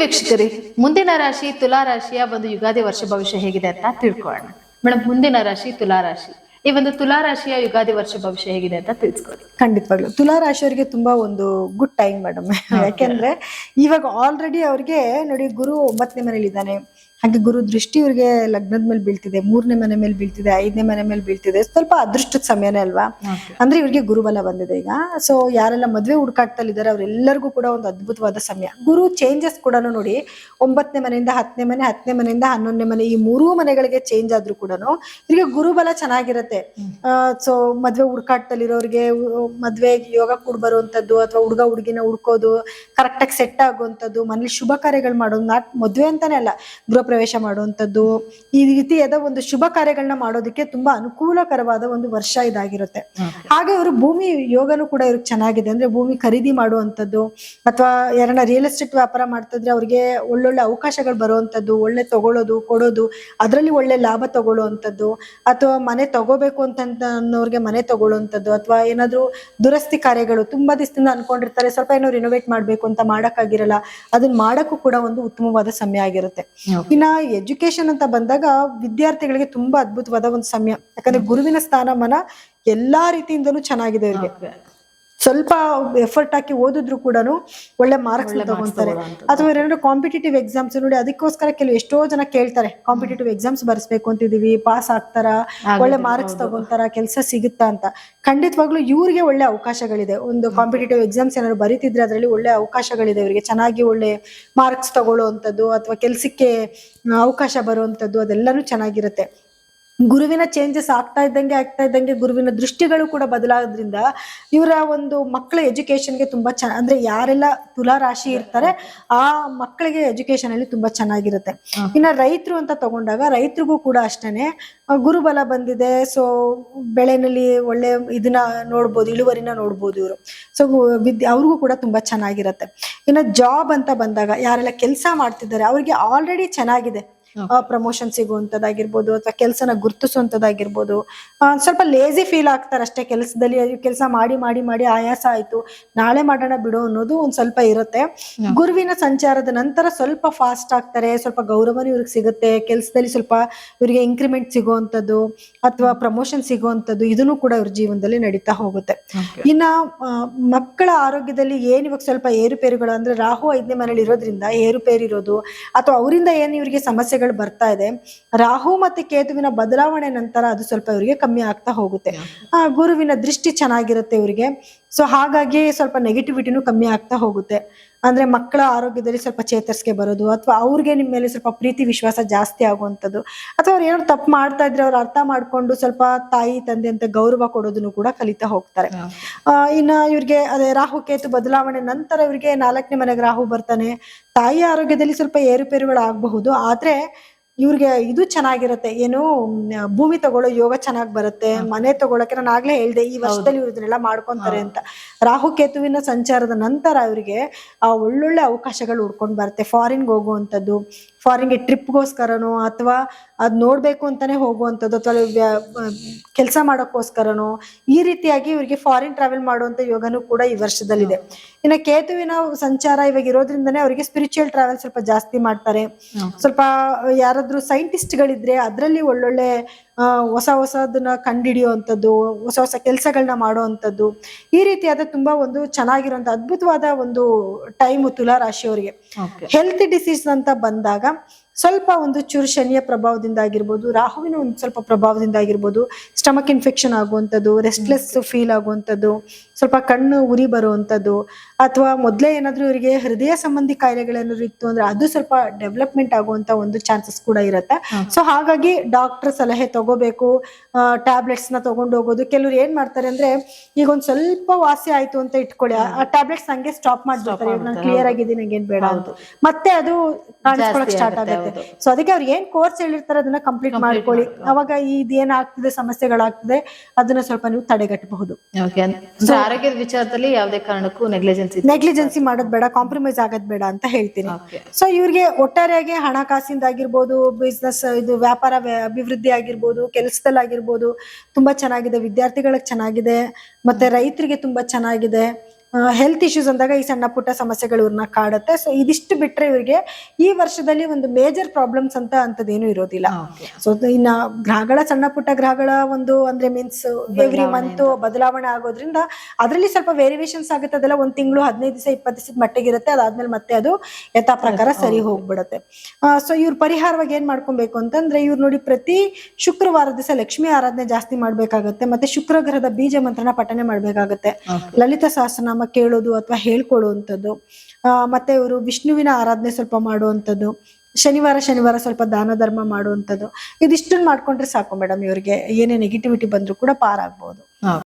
ವೀಕ್ಷಕರಿ, ಮುಂದಿನ ರಾಶಿ ತುಲಾ ರಾಶಿಯ ಒಂದು ಯುಗಾದಿ ವರ್ಷ ಭವಿಷ್ಯ ಹೇಗಿದೆ ಅಂತ ತಿಳ್ಕೊಳ್ಳೋಣ. ಮೇಡಮ್, ಮುಂದಿನ ರಾಶಿ ತುಲಾ ರಾಶಿ. ಈ ಒಂದು ತುಲಾ ರಾಶಿಯ ಯುಗಾದಿ ವರ್ಷ ಭವಿಷ್ಯ ಹೇಗಿದೆ ಅಂತ ತಿಳಿಸ್ಕೊಡಿ. ಖಂಡಿತವಾಗ್ಲು ತುಲಾ ರಾಶಿಯವರಿಗೆ ತುಂಬಾ ಒಂದು ಗುಡ್ ಟೈಮ್ ಮೇಡಮ್. ಯಾಕೆಂದ್ರೆ ಇವಾಗ ಆಲ್ರೆಡಿ ಅವ್ರಿಗೆ ನೋಡಿ, ಗುರು 9ನೇ ಮನೇಲಿ ಇದ್ದಾನೆ. ಹಾಗೆ ಗುರು ದೃಷ್ಟಿ ಇವ್ರಿಗೆ ಲಗ್ನದ ಮೇಲೆ ಬೀಳ್ತಿದೆ, 3ನೇ ಮನೆ ಮೇಲೆ ಬೀಳ್ತಿದೆ, 5ನೇ ಮನೆ ಮೇಲೆ ಬೀಳ್ತಿದೆ. ಸ್ವಲ್ಪ ಅದೃಷ್ಟದ ಸಮಯನೇ ಅಲ್ವಾ. ಅಂದ್ರೆ ಇವ್ರಿಗೆ ಗುರುಬಲ ಬಂದಿದೆ ಈಗ. ಸೊ ಯಾರೆಲ್ಲ ಮದ್ವೆ ಹುಡುಕಾಡ್ತಲ್ಲಿದ್ದಾರೆ ಅವ್ರೆಲ್ಲರಿಗೂ ಕೂಡ ಒಂದು ಅದ್ಭುತವಾದ ಸಮಯ. ಗುರು ಚೇಂಜಸ್ ಕೂಡ ನೋಡಿ, 9ನೇ ಮನೆಯಿಂದ 10ನೇ ಮನೆ, 10ನೇ ಮನೆಯಿಂದ 11ನೇ ಮನೆ, ಈ 3 ಮನೆಗಳಿಗೆ ಚೇಂಜ್ ಆದ್ರೂ ಕೂಡ ಇವ್ರಿಗೆ ಗುರುಬಲ ಚೆನ್ನಾಗಿರುತ್ತೆ. ಸೊ ಮದ್ವೆ ಹುಡುಕಾಟದಲ್ಲಿರೋರಿಗೆ ಮದ್ವೆ ಯೋಗ ಕೂಡ ಬರುವಂತದ್ದು, ಅಥವಾ ಹುಡುಗ ಹುಡುಗಿನ ಹುಡ್ಕೋದು, ಕರೆಕ್ಟ್ ಆಗಿ ಸೆಟ್ ಆಗುವಂತದ್ದು, ಮನೇಲಿ ಶುಭ ಕಾರ್ಯಗಳು ಮಾಡೋದು, ಮದ್ವೆ ಅಂತಾನೆ ಅಲ್ಲ, ಗೃಹ ಪ್ರವೇಶ ಮಾಡುವಂತದ್ದು, ಈ ರೀತಿಯಾದ ಒಂದು ಶುಭ ಕಾರ್ಯಗಳನ್ನ ಮಾಡೋದಕ್ಕೆ ತುಂಬಾ ಅನುಕೂಲಕರವಾದ ಒಂದು ವರ್ಷ ಇದಾಗಿರುತ್ತೆ. ಹಾಗೆ ಅವರು ಭೂಮಿ ಯೋಗನೂ ಕೂಡ ಇವ್ರಿಗೆ ಚೆನ್ನಾಗಿದೆ. ಅಂದ್ರೆ ಭೂಮಿ ಖರೀದಿ ಮಾಡುವಂತದ್ದು, ಅಥವಾ ಯಾರನ್ನ ರಿಯಲ್ ಎಸ್ಟೇಟ್ ವ್ಯಾಪಾರ ಮಾಡ್ತಿದ್ರೆ ಅವ್ರಿಗೆ ಒಳ್ಳೊಳ್ಳೆ ಅವಕಾಶಗಳು ಬರುವಂತದ್ದು, ಒಳ್ಳೆ ತಗೊಳ್ಳೋದು ಕೊಡೋದು, ಅದರಲ್ಲಿ ಒಳ್ಳೆ ಲಾಭ ತಗೊಳ್ಳುವಂಥದ್ದು, ಅಥವಾ ಮನೆ ತಗೋಬೇಕು ಅನ್ನೋರ್ಗೆ ಮನೆ ತಗೊಳ್ಳುವಂಥದ್ದು, ಅಥವಾ ಏನಾದ್ರು ದುರಸ್ತಿ ಕಾರ್ಯಗಳು ತುಂಬಾ ದಿವಸದಿಂದ ಅನ್ಕೊಂಡಿರ್ತಾರೆ, ಸ್ವಲ್ಪ ಏನೋ ರಿನೋವೇಟ್ ಮಾಡ್ಬೇಕು ಅಂತ ಮಾಡಕ್ಕಾಗಿರಲ್ಲ, ಅದನ್ನ ಮಾಡಕ್ಕೂ ಕೂಡ ಒಂದು ಉತ್ತಮವಾದ ಸಮಯ ಆಗಿರುತ್ತೆ. ಇನ್ನ ಎಜುಕೇಶನ್ ಅಂತ ಬಂದಾಗ ವಿದ್ಯಾರ್ಥಿಗಳಿಗೆ ತುಂಬಾ ಅದ್ಭುತವಾದ ಒಂದು ಸಮಯ. ಯಾಕಂದ್ರೆ ಗುರುವಿನ ಸ್ಥಾನಮಾನ ಎಲ್ಲಾ ರೀತಿಯಿಂದನೂ ಚೆನ್ನಾಗಿದೆ ಇವ್ರಿಗೆ. ಸ್ವಲ್ಪ ಎಫರ್ಟ್ ಹಾಕಿ ಓದಿದ್ರು ಕೂಡ ಒಳ್ಳೆ ಮಾರ್ಕ್ಸ್ ತಗೊಂತಾರೆ. ಅಥವಾ ಏನಾದ್ರು ಕಾಂಪಿಟೇಟಿವ್ ಎಕ್ಸಾಮ್ಸ್ ನೋಡಿ, ಅದಕ್ಕೋಸ್ಕರ ಎಷ್ಟೋ ಜನ ಕೇಳ್ತಾರೆ, ಕಾಂಪಿಟೇಟಿವ್ ಎಕ್ಸಾಮ್ಸ್ ಬರ್ಸ್ಬೇಕು ಅಂತಿದೀವಿ, ಪಾಸ್ ಆಗ್ತಾರ, ಒಳ್ಳೆ ಮಾರ್ಕ್ಸ್ ತಗೊಂತಾರ, ಕೆಲಸ ಸಿಗುತ್ತಾ ಅಂತ. ಖಂಡಿತವಾಗ್ಲೂ ಇವ್ರಿಗೆ ಒಳ್ಳೆ ಅವಕಾಶಗಳಿದೆ. ಒಂದು ಕಾಂಪಿಟೇಟಿವ್ ಎಕ್ಸಾಮ್ಸ್ ಏನಾದ್ರು ಬರೀತಿದ್ರೆ ಅದರಲ್ಲಿ ಒಳ್ಳೆ ಅವಕಾಶಗಳಿದೆ ಇವರಿಗೆ. ಚೆನ್ನಾಗಿ ಒಳ್ಳೆ ಮಾರ್ಕ್ಸ್ ತಗೊಳ್ಳುವಂಥದ್ದು, ಅಥವಾ ಕೆಲ್ಸಕ್ಕೆ ಅವಕಾಶ ಬರುವಂತದ್ದು, ಅದೆಲ್ಲಾನು ಚೆನ್ನಾಗಿರುತ್ತೆ. ಗುರುವಿನ ಚೇಂಜಸ್ ಆಗ್ತಾ ಇದ್ದಂಗೆ ಗುರುವಿನ ದೃಷ್ಟಿಗಳು ಕೂಡ ಬದಲಾಗೋದ್ರಿಂದ ಇವರ ಒಂದು ಮಕ್ಕಳ ಎಜುಕೇಶನ್ಗೆ ತುಂಬಾ ಅಂದ್ರೆ ಯಾರೆಲ್ಲ ತುಲಾ ರಾಶಿ ಇರ್ತಾರೆ ಆ ಮಕ್ಕಳಿಗೆ ಎಜುಕೇಶನ್ ಅಲ್ಲಿ ತುಂಬಾ ಚೆನ್ನಾಗಿರುತ್ತೆ. ಇನ್ನ ರೈತರು ಅಂತ ತಗೊಂಡಾಗ ರೈತರಿಗೂ ಕೂಡ ಅಷ್ಟೇನೆ ಗುರುಬಲ ಬಂದಿದೆ. ಸೊ ಬೆಳೆನಲ್ಲಿ ಒಳ್ಳೆ ಇದನ್ನ ನೋಡ್ಬೋದು, ಇಳುವರಿನ ನೋಡ್ಬೋದು ಇವರು. ಸೊ ಅವ್ರಿಗೂ ಕೂಡ ತುಂಬಾ ಚೆನ್ನಾಗಿರುತ್ತೆ. ಇನ್ನ ಜಾಬ್ ಅಂತ ಬಂದಾಗ ಯಾರೆಲ್ಲ ಕೆಲಸ ಮಾಡ್ತಿದ್ದಾರೆ ಅವ್ರಿಗೆ ಆಲ್ರೆಡಿ ಚೆನ್ನಾಗಿದೆ. ಪ್ರಮೋಷನ್ ಸಿಗುವಂತದ್ದಾಗಿರ್ಬೋದು, ಅಥವಾ ಕೆಲಸನ ಗುರ್ತಿಸುವಂತದ್ದಾಗಿರ್ಬೋದು. ಸ್ವಲ್ಪ ಲೇಜಿ ಫೀಲ್ ಆಗ್ತಾರೆ ಅಷ್ಟೇ ಕೆಲಸದಲ್ಲಿ. ಕೆಲಸ ಮಾಡಿ ಮಾಡಿ ಮಾಡಿ ಆಯಾಸ ಆಯ್ತು, ನಾಳೆ ಮಾಡೋಣ ಬಿಡು ಅನ್ನೋದು ಒಂದ್ ಸ್ವಲ್ಪ ಇರುತ್ತೆ. ಗುರುವಿನ ಸಂಚಾರದ ನಂತರ ಸ್ವಲ್ಪ ಫಾಸ್ಟ್ ಆಗ್ತಾರೆ, ಸ್ವಲ್ಪ ಗೌರವನೂ ಇವ್ರಿಗೆ ಸಿಗುತ್ತೆ. ಕೆಲಸದಲ್ಲಿ ಸ್ವಲ್ಪ ಇವ್ರಿಗೆ ಇನ್ಕ್ರಿಮೆಂಟ್ ಸಿಗುವಂತದ್ದು, ಅಥವಾ ಪ್ರಮೋಷನ್ ಸಿಗುವಂತದ್ದು, ಇದನ್ನು ಕೂಡ ಇವ್ರ ಜೀವನದಲ್ಲಿ ನಡೀತಾ ಹೋಗುತ್ತೆ. ಇನ್ನ ಮಕ್ಕಳ ಆರೋಗ್ಯದಲ್ಲಿ ಏನ್ ಇವಾಗ ಸ್ವಲ್ಪ ಏರುಪೇರುಗಳು, ಅಂದ್ರೆ ರಾಹು 5ನೇ ಮನೇಲಿ ಇರೋದ್ರಿಂದ ಏರುಪೇರು ಇರೋದು, ಅಥವಾ ಅವರಿಂದ ಏನ್ ಇವ್ರಿಗೆ ಸಮಸ್ಯೆಗಳು ಬರ್ತಾ ಇದೆ, ರಾಹು ಮತ್ತೆ ಕೇತುವಿನ ಬದಲಾವಣೆ ನಂತರ ಅದು ಸ್ವಲ್ಪ ಇವರಿಗೆ ಕಮ್ಮಿ ಆಗ್ತಾ ಹೋಗುತ್ತೆ. ಗುರುವಿನ ದೃಷ್ಟಿ ಚೆನ್ನಾಗಿರುತ್ತೆ ಇವರಿಗೆ. ಸೊ ಹಾಗಾಗಿ ಸ್ವಲ್ಪ ನೆಗೆಟಿವಿಟಿನೂ ಕಮ್ಮಿ ಆಗ್ತಾ ಹೋಗುತ್ತೆ. ಅಂದ್ರೆ ಮಕ್ಕಳ ಆರೋಗ್ಯದಲ್ಲಿ ಸ್ವಲ್ಪ ಚೇತರಿಸಿಕೆ ಬರೋದು, ಅಥವಾ ಅವ್ರಿಗೆ ನಿಮ್ಮ ಮೇಲೆ ಸ್ವಲ್ಪ ಪ್ರೀತಿ ವಿಶ್ವಾಸ ಜಾಸ್ತಿ ಆಗುವಂಥದ್ದು, ಅಥವಾ ಅವ್ರು ಏನಾದ್ರು ತಪ್ಪು ಮಾಡ್ತಾ ಇದ್ರೆ ಅವ್ರು ಅರ್ಥ ಮಾಡ್ಕೊಂಡು ಸ್ವಲ್ಪ ತಾಯಿ ತಂದೆ ಅಂತ ಗೌರವ ಕೊಡೋದನ್ನು ಕೂಡ ಕಲಿತಾ ಹೋಗ್ತಾರೆ. ಇನ್ನ ಇವ್ರಿಗೆ ಅದೇ ರಾಹು ಕೇತು ಬದಲಾವಣೆ ನಂತರ ಇವ್ರಿಗೆ 4ನೇ ಮನೆಗೆ ರಾಹು ಬರ್ತಾನೆ. ತಾಯಿ ಆರೋಗ್ಯದಲ್ಲಿ ಸ್ವಲ್ಪ ಏರುಪೇರುಗಳು ಆಗಬಹುದು, ಆದ್ರೆ ಇವ್ರಿಗೆ ಇದು ಚೆನ್ನಾಗಿರುತ್ತೆ. ಏನು ಭೂಮಿ ತಗೊಳ್ಳೋ ಯೋಗ ಚೆನ್ನಾಗಿ ಬರುತ್ತೆ. ಮನೆ ತಗೊಳಕ್ಕೆ ನಾನು ಆಗ್ಲೇ ಹೇಳ್ದೆ, ಈ ವರ್ಷದಲ್ಲಿ ಇವ್ರು ಇದನ್ನೆಲ್ಲ ಮಾಡ್ಕೊಂತಾರೆ ಅಂತ. ರಾಹು ಕೇತುವಿನ ಸಂಚಾರದ ನಂತರ ಇವರಿಗೆ ಆ ಒಳ್ಳೊಳ್ಳೆ ಅವಕಾಶಗಳು ಹುಡ್ಕೊಂಡು ಬರುತ್ತೆ. ಫಾರಿನ್ಗೆ ಹೋಗುವಂಥದ್ದು, ಫಾರಿನ್ಗೆ ಟ್ರಿಪ್ಗೋಸ್ಕರನೋ, ಅಥವಾ ಅದ್ ನೋಡ್ಬೇಕು ಅಂತಾನೆ ಹೋಗುವಂಥದ್ದು, ಅಥವಾ ಕೆಲಸ ಮಾಡೋಕ್ಕೋಸ್ಕರನೋ, ಈ ರೀತಿಯಾಗಿ ಇವ್ರಿಗೆ ಫಾರಿನ್ ಟ್ರಾವೆಲ್ ಮಾಡುವಂತ ಯೋಗನೂ ಕೂಡ ಈ ವರ್ಷದಲ್ಲಿದೆ. ಇನ್ನು ಕೇತುವಿನ ಸಂಚಾರ ಇವಾಗ ಇರೋದ್ರಿಂದನೇ ಅವರಿಗೆ ಸ್ಪಿರಿಚುವಲ್ ಟ್ರಾವೆಲ್ ಸ್ವಲ್ಪ ಜಾಸ್ತಿ ಮಾಡ್ತಾರೆ. ಸ್ವಲ್ಪ ಯಾರಾದ್ರೂ ಸೈಂಟಿಸ್ಟ್ ಗಳಿದ್ರೆ ಅದ್ರಲ್ಲಿ ಒಳ್ಳೊಳ್ಳೆ ಹೊಸದನ್ನ ಕಂಡುಹಿಡಿಯುವಂಥದ್ದು, ಹೊಸ ಕೆಲಸಗಳನ್ನ ಮಾಡುವಂಥದ್ದು, ಈ ರೀತಿಯಾದ ತುಂಬಾ ಒಂದು ಚೆನ್ನಾಗಿರುವಂತ ಅದ್ಭುತವಾದ ಒಂದು ಟೈಮು ತುಲಾ ರಾಶಿಯವರಿಗೆ. ಹೆಲ್ತ್ ಡಿಸೀಸ್ ಅಂತ ಬಂದಾಗ ಸ್ವಲ್ಪ ಒಂದು ಚೂರು ಶನಿಯ ಪ್ರಭಾವದಿಂದ ಆಗಿರ್ಬೋದು, ರಾಹುವಿನ ಒಂದು ಸ್ವಲ್ಪ ಪ್ರಭಾವದಿಂದ ಆಗಿರ್ಬೋದು, ಸ್ಟಮಕ್ ಇನ್ಫೆಕ್ಷನ್ ಆಗುವಂಥದ್ದು, ರೆಸ್ಟ್ಲೆಸ್ ಫೀಲ್ ಆಗುವಂಥದ್ದು, ಸ್ವಲ್ಪ ಕಣ್ಣು ಉರಿ ಬರುವಂಥದ್ದು, ಅಥವಾ ಮೊದಲೇ ಏನಾದ್ರೂ ಇವರಿಗೆ ಹೃದಯ ಸಂಬಂಧಿ ಕಾಯಿಲೆಗಳೇನಾದ್ರು ಇತ್ತು ಅಂದ್ರೆ ಅದು ಸ್ವಲ್ಪ ಡೆವಲಪ್ಮೆಂಟ್ ಆಗುವಂತ ಒಂದು ಚಾನ್ಸಸ್ ಕೂಡ ಇರುತ್ತೆ. ಸೊ ಹಾಗಾಗಿ ಡಾಕ್ಟರ್ ಸಲಹೆ ತಗೋಬೇಕು. ಟ್ಯಾಬ್ಲೆಟ್ಸ್ ನ ತಗೊಂಡು ಹೋಗೋದು. ಕೆಲವ್ರು ಏನ್ ಮಾಡ್ತಾರೆ ಅಂದ್ರೆ, ಈಗ ಒಂದ್ ಸ್ವಲ್ಪ ವಾಸಿ ಆಯ್ತು ಅಂತ ಇಟ್ಕೊಳ್ಳಿ, ಆ ಟ್ಯಾಬ್ಲೆಟ್ಸ್ ಹಂಗೆ ಸ್ಟಾಪ್ ಮಾಡ್ಬಿಡ್ತಾರೆ. ನಾನು ಕ್ಲಿಯರ್ ಆಗಿದ್ದೀನಿ, ನಂಗೇನ್ ಬೇಡ ಅಂತ ಮತ್ತೆ ಅದು ಕಾಣಿಸ್ಕೊಳಕ್ ಸ್ಟಾರ್ಟ್ ಆಗುತ್ತೆ. ಸೊ ಅದಕ್ಕೆ ಅವ್ರು ಏನ್ ಕೋರ್ಸ್ ಹೇಳಿರ್ತಾರೆ ಅದನ್ನ ಕಂಪ್ಲೀಟ್ ಮಾಡ್ಕೊಳ್ಳಿ. ಅವಾಗ ಇದೇನಾಗ್ತಿದೆ ಸಮಸ್ಯೆಗಳಾಗ್ತದೆ ಅದನ್ನ ಸ್ವಲ್ಪ ನೀವು ತಡೆಗಟ್ಟಬಹುದು. ಆರೋಗ್ಯದ ವಿಚಾರದಲ್ಲಿ ಯಾವುದೇ ಕಾರಣಕ್ಕೂ ನೆಗ್ಲಿಜೆನ್ಸಿ ಮಾಡೋದ್ ಬೇಡ, ಕಾಂಪ್ರಮೈಸ್ ಆಗೋದ್ ಬೇಡ ಅಂತ ಹೇಳ್ತೀನಿ. ಸೊ ಇವ್ರಿಗೆ ಒಟ್ಟಾರೆಯಾಗಿ ಹಣಕಾಸಿಂದಾಗಿರ್ಬೋದು, ಬಿಸ್ನೆಸ್ ಇದು ವ್ಯಾಪಾರ ಅಭಿವೃದ್ಧಿ ಆಗಿರ್ಬೋದು, ಕೆಲಸದಲ್ಲಾಗಿರ್ಬೋದು ತುಂಬಾ ಚೆನ್ನಾಗಿದೆ. ವಿದ್ಯಾರ್ಥಿಗಳಿಗೆ ಚೆನ್ನಾಗಿದೆ, ಮತ್ತೆ ರೈತರಿಗೆ ತುಂಬಾ ಚೆನ್ನಾಗಿದೆ. ಹೆಲ್ತ್ ಇಶ್ಯೂಸ್ ಅಂದಾಗ ಈ ಸಣ್ಣ ಪುಟ್ಟ ಸಮಸ್ಯೆಗಳು ಇವ್ರನ್ನ ಕಾಡುತ್ತೆ. ಸೊ ಇದಿಷ್ಟು ಬಿಟ್ರೆ ಇವರಿಗೆ ಈ ವರ್ಷದಲ್ಲಿ ಒಂದು ಮೇಜರ್ ಪ್ರಾಬ್ಲಮ್ಸ್ ಅಂತ ಅಂತದೇನು ಇರೋದಿಲ್ಲ. ಸೊ ಇನ್ನ ಗ್ರಹಗಳ ಸಣ್ಣ ಪುಟ್ಟ ಗ್ರಹಗಳ ಒಂದು ಅಂದ್ರೆ ಮೀನ್ಸ್ ಎವ್ರಿ ಮಂತ್ ಬದಲಾವಣೆ ಆಗೋದ್ರಿಂದ ಅದರಲ್ಲಿ ಸ್ವಲ್ಪ ವೇರಿಯೇಷನ್ಸ್ ಆಗುತ್ತೆ. ಅದೆಲ್ಲ 1 ತಿಂಗಳು 15 ದಿವಸ 20 ದಿವಸದ ಮಟ್ಟಿಗೆ ಇರುತ್ತೆ. ಅದಾದ್ಮೇಲೆ ಮತ್ತೆ ಅದು ಯಥಾ ಪ್ರಕಾರ ಸರಿ ಹೋಗ್ಬಿಡುತ್ತೆ. ಸೊ ಇವ್ರ ಪರಿಹಾರವಾಗಿ ಏನ್ ಮಾಡ್ಕೊಬೇಕು ಅಂತಂದ್ರೆ ಇವ್ರು ನೋಡಿ ಪ್ರತಿ ಶುಕ್ರವಾರ ದಿವಸ ಲಕ್ಷ್ಮಿ ಆರಾಧನೆ ಜಾಸ್ತಿ ಮಾಡ್ಬೇಕಾಗತ್ತೆ. ಮತ್ತೆ ಶುಕ್ರ ಗ್ರಹದ ಬೀಜ ಮಂತ್ರನ ಪಠನೆ ಮಾಡ್ಬೇಕಾಗತ್ತೆ. ಲಲಿತ ಸಹಸ್ರನಾಮ ಕೇಳೋದು ಅಥವಾ ಹೇಳ್ಕೊಳ್ಳುವಂಥದ್ದು. ಮತ್ತೆ ಇವರು ವಿಷ್ಣುವಿನ ಆರಾಧನೆ ಸ್ವಲ್ಪ ಮಾಡುವಂಥದ್ದು. ಶನಿವಾರ ಸ್ವಲ್ಪ ದಾನ ಧರ್ಮ ಮಾಡುವಂಥದ್ದು. ಇದಿಷ್ಟನ್ನು ಮಾಡ್ಕೊಂಡ್ರೆ ಸಾಕು ಮೇಡಮ್, ಇವ್ರಿಗೆ ಏನೇ ನೆಗೆಟಿವಿಟಿ ಬಂದ್ರೂ ಕೂಡ ಪಾರಾಗ್ಬೋದು.